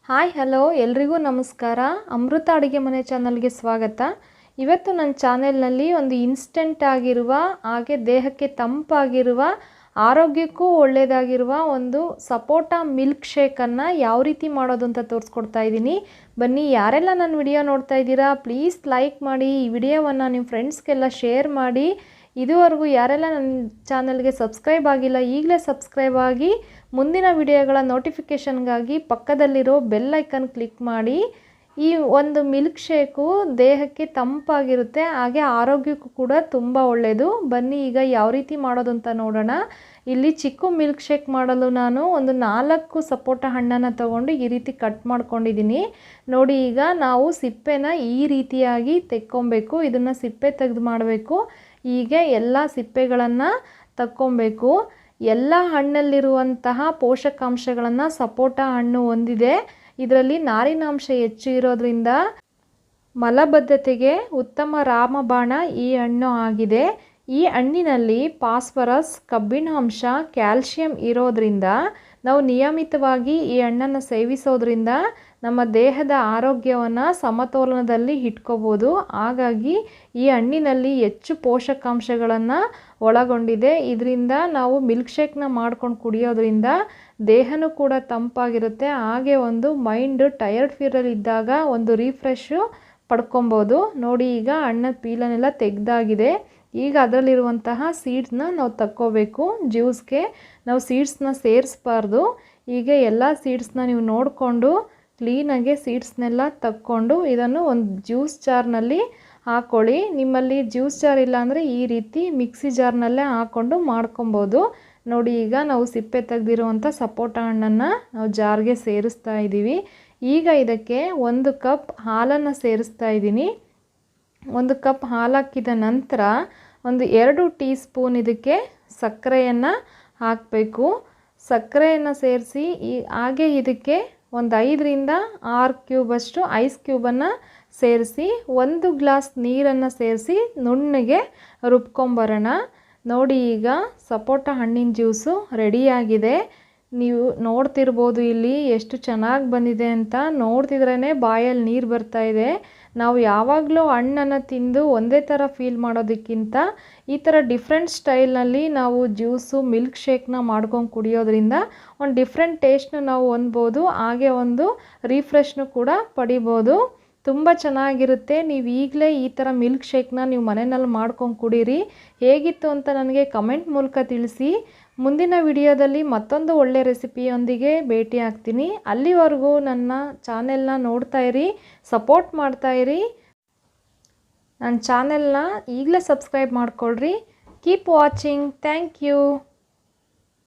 Hi hello ಎಲ್ರಿಗೂ ನಮಸ್ಕಾರ. ಅಮೃತ ಅಡುಗೆ ಮನೆ ಚಾನಲ್ಗೆ ಸ್ವಾಗತ. ಇವತ್ತು ನನ್ನ ಚಾನೆಲ್ನಲ್ಲಿ ಒಂದು ಇನ್ಸ್ಟೆಂಟ್ ಆಗಿರುವ ಹಾಗೆ ದೇಹಕ್ಕೆ ತಂಪಾಗಿರುವ ಆರೋಗ್ಯಕ್ಕೂ ಒಳ್ಳೆಯದಾಗಿರುವ ಒಂದು ಸಪೋಟಾ ಮಿಲ್ಕ್ ಶೇಕನ್ನು ಯಾವ ರೀತಿ ಮಾಡೋದು ಅಂತ ತೋರಿಸ್ಕೊಡ್ತಾ ಇದ್ದೀನಿ. ಬನ್ನಿ, ಯಾರೆಲ್ಲ ನನ್ನ ವಿಡಿಯೋ ನೋಡ್ತಾ ಇದ್ದೀರಾ ಪ್ಲೀಸ್ ಲೈಕ್ ಮಾಡಿ, ಈ ವಿಡಿಯೋವನ್ನು ನಿಮ್ಮ ಫ್ರೆಂಡ್ಸ್ಗೆಲ್ಲ ಶೇರ್ ಮಾಡಿ. ಇದುವರೆಗೂ ಯಾರೆಲ್ಲ ನನ್ನ ಚಾನಲ್ಗೆ ಸಬ್ಸ್ಕ್ರೈಬ್ ಆಗಿಲ್ಲ ಈಗಲೇ ಸಬ್ಸ್ಕ್ರೈಬ್ ಆಗಿ ಮುಂದಿನ ವಿಡಿಯೋಗಳ ನೋಟಿಫಿಕೇಷನ್ಗಾಗಿ ಪಕ್ಕದಲ್ಲಿರೋ ಬೆಲ್ ಐಕನ್ ಕ್ಲಿಕ್ ಮಾಡಿ. ಈ ಒಂದು ಮಿಲ್ಕ್ ಶೇಕು ದೇಹಕ್ಕೆ ತಂಪಾಗಿರುತ್ತೆ, ಹಾಗೆ ಆರೋಗ್ಯಕ್ಕೂ ಕೂಡ ತುಂಬ ಒಳ್ಳೆಯದು. ಬನ್ನಿ ಈಗ ಯಾವ ರೀತಿ ಮಾಡೋದು ಅಂತ ನೋಡೋಣ. ಇಲ್ಲಿ ಚಿಕ್ಕು ಮಿಲ್ಕ್ ಶೇಕ್ ಮಾಡಲು ನಾನು ಒಂದು 4 ಸಪೋಟ ಹಣ್ಣನ್ನು ತಗೊಂಡು ಈ ರೀತಿ ಕಟ್ ಮಾಡ್ಕೊಂಡಿದ್ದೀನಿ. ನೋಡಿ, ಈಗ ನಾವು ಸಿಪ್ಪೆನ ಈ ರೀತಿಯಾಗಿ ತೆಕ್ಕೊಬೇಕು. ಇದನ್ನು ಸಿಪ್ಪೆ ತೆಗೆದು ಮಾಡಬೇಕು. ಹೀಗೆ ಎಲ್ಲ ಸಿಪ್ಪೆಗಳನ್ನು ತಕ್ಕೊಬೇಕು. ಎಲ್ಲ ಹಣ್ಣಲ್ಲಿರುವಂತಹ ಪೋಷಕಾಂಶಗಳನ್ನು ಸಪೋಟ ಹಣ್ಣು ಹೊಂದಿದೆ. ಇದರಲ್ಲಿ ನಾರಿನಾಂಶ ಹೆಚ್ಚು ಇರೋದ್ರಿಂದ ಮಲಬದ್ಧತೆಗೆ ಉತ್ತಮ ರಾಮಬಾಣ ಈ ಹಣ್ಣು ಆಗಿದೆ. ಈ ಹಣ್ಣಿನಲ್ಲಿ ಫಾಸ್ಫರಸ್, ಕಬ್ಬಿಣಾಂಶ, ಕ್ಯಾಲ್ಶಿಯಂ ಇರೋದ್ರಿಂದ ನಾವು ನಿಯಮಿತವಾಗಿ ಈ ಹಣ್ಣನ್ನು ಸೇವಿಸೋದ್ರಿಂದ ನಮ್ಮ ದೇಹದ ಆರೋಗ್ಯವನ್ನು ಸಮತೋಲನದಲ್ಲಿ ಇಟ್ಕೋಬೋದು. ಹಾಗಾಗಿ ಈ ಹಣ್ಣಿನಲ್ಲಿ ಹೆಚ್ಚು ಪೋಷಕಾಂಶಗಳನ್ನು ಒಳಗೊಂಡಿದೆ. ಇದರಿಂದ ನಾವು ಮಿಲ್ಕ್ ಶೇಕ್ನ ಮಾಡ್ಕೊಂಡು ಕುಡಿಯೋದ್ರಿಂದ ದೇಹನೂ ಕೂಡ ತಂಪಾಗಿರುತ್ತೆ. ಹಾಗೆ ಒಂದು ಮೈಂಡ್ ಟಯರ್ಡ್ ಫೀಲಲ್ಲಿ ಇದ್ದಾಗ ಒಂದು ರಿಫ್ರೆಶು ಪಡ್ಕೊಬೋದು. ನೋಡಿ, ಈಗ ಹಣ್ಣದ ಪೀಲನ್ನೆಲ್ಲ ತೆಗೆದಾಗಿದೆ. ಈಗ ಅದರಲ್ಲಿರುವಂತಹ ಸೀಡ್ಸ್ನ ನಾವು ತಕ್ಕೋಬೇಕು. ಜ್ಯೂಸ್ಗೆ ನಾವು ಸೀಡ್ಸ್ನ ಸೇರಿಸ್ಬಾರ್ದು. ಈಗ ಎಲ್ಲ ಸೀಡ್ಸ್ನ ನೀವು ನೋಡಿಕೊಂಡು ಕ್ಲೀನಾಗಿ ಸೀಡ್ಸ್ನೆಲ್ಲ ತಕ್ಕೊಂಡು ಇದನ್ನು ಒಂದು ಜ್ಯೂಸ್ ಜಾರ್ನಲ್ಲಿ ಹಾಕ್ಕೊಳ್ಳಿ. ನಿಮ್ಮಲ್ಲಿ ಜ್ಯೂಸ್ ಜಾರ್ ಇಲ್ಲ ಅಂದರೆ ಈ ರೀತಿ ಮಿಕ್ಸಿ ಜಾರ್ನಲ್ಲೇ ಹಾಕ್ಕೊಂಡು ಮಾಡ್ಕೊಬೋದು. ನೋಡಿ, ಈಗ ನಾವು ಸಿಪ್ಪೆ ತೆಗೆದಿರುವಂಥ ಸಪೋಟ ಹಣ್ಣನ್ನು ನಾವು ಜಾರ್ಗೆ ಸೇರಿಸ್ತಾ ಇದ್ದೀವಿ. ಈಗ ಇದಕ್ಕೆ 1 ಕಪ್ ಹಾಲನ್ನು ಸೇರಿಸ್ತಾ ಇದ್ದೀನಿ. 1 ಕಪ್ ಹಾಲು ಹಾಕಿದ ನಂತರ ಒಂದು 2 ಟೀ ಸ್ಪೂನ್ ಇದಕ್ಕೆ ಸಕ್ಕರೆಯನ್ನು ಹಾಕಬೇಕು. ಸಕ್ಕರೆಯನ್ನು ಸೇರಿಸಿ ಹಾಗೆ ಇದಕ್ಕೆ ಒಂದು 5ರಿಂದ 6 ಕ್ಯೂಬಷ್ಟು ಐಸ್ ಕ್ಯೂಬನ್ನು ಸೇರಿಸಿ 1 ಗ್ಲಾಸ್ ನೀರನ್ನು ಸೇರಿಸಿ ನುಣ್ಣಗೆ ರುಬ್ಕೊಂಬರೋಣ. ನೋಡಿ, ಈಗ ಸಪೋಟ ಹಣ್ಣಿನ ಜ್ಯೂಸು ರೆಡಿಯಾಗಿದೆ. ನೀವು ನೋಡ್ತಿರ್ಬೋದು ಇಲ್ಲಿ ಎಷ್ಟು ಚೆನ್ನಾಗಿ ಬಂದಿದೆ ಅಂತ. ನೋಡ್ತಿದ್ರೇ ಬಾಯಲ್ಲಿ ನೀರು ಬರ್ತಾ ಇದೆ. ನಾವು ಯಾವಾಗಲೂ ಹಣ್ಣನ್ನು ತಿಂದು ಒಂದೇ ಥರ ಫೀಲ್ ಮಾಡೋದಕ್ಕಿಂತ ಈ ಥರ ಡಿಫ್ರೆಂಟ್ ಸ್ಟೈಲ್ನಲ್ಲಿ ನಾವು ಜ್ಯೂಸು ಮಿಲ್ಕ್ ಶೇಕ್ನ ಮಾಡ್ಕೊಂಡು ಕುಡಿಯೋದ್ರಿಂದ ಒಂದು ಡಿಫ್ರೆಂಟ್ ಟೇಸ್ಟ್ನ ನಾವು ಹೊಂದ್ಬೋದು. ಹಾಗೆ ಒಂದು ರಿಫ್ರೆಶ್ನು ಕೂಡ ಪಡಿಬೋದು. ತುಂಬ ಚೆನ್ನಾಗಿರುತ್ತೆ. ನೀವು ಈಗಲೇ ಈ ಥರ ಮಿಲ್ಕ್ ಶೇಕ್ನ ನೀವು ಮನೆಯಲ್ಲಿ ಮಾಡ್ಕೊಂಡು ಕುಡೀರಿ. ಹೇಗಿತ್ತು ಅಂತ ನನಗೆ ಕಮೆಂಟ್ ಮೂಲಕ ತಿಳಿಸಿ. ಮುಂದಿನ ವಿಡಿಯೋದಲ್ಲಿ ಮತ್ತೊಂದು ಒಳ್ಳೆ ರೆಸಿಪಿಯೊಂದಿಗೆ ಭೇಟಿ ಆಗ್ತೀನಿ. ಅಲ್ಲಿವರೆಗೂ ನನ್ನ ಚಾನೆಲ್ನ ನೋಡ್ತಾಯಿರಿ, ಸಪೋರ್ಟ್ ಮಾಡ್ತಾಯಿರಿ. ನನ್ನ ಚಾನೆಲ್ನ ಈಗಲೇ ಸಬ್ಸ್ಕ್ರೈಬ್ ಮಾಡ್ಕೊಳ್ರಿ. Keep watching. Thank you.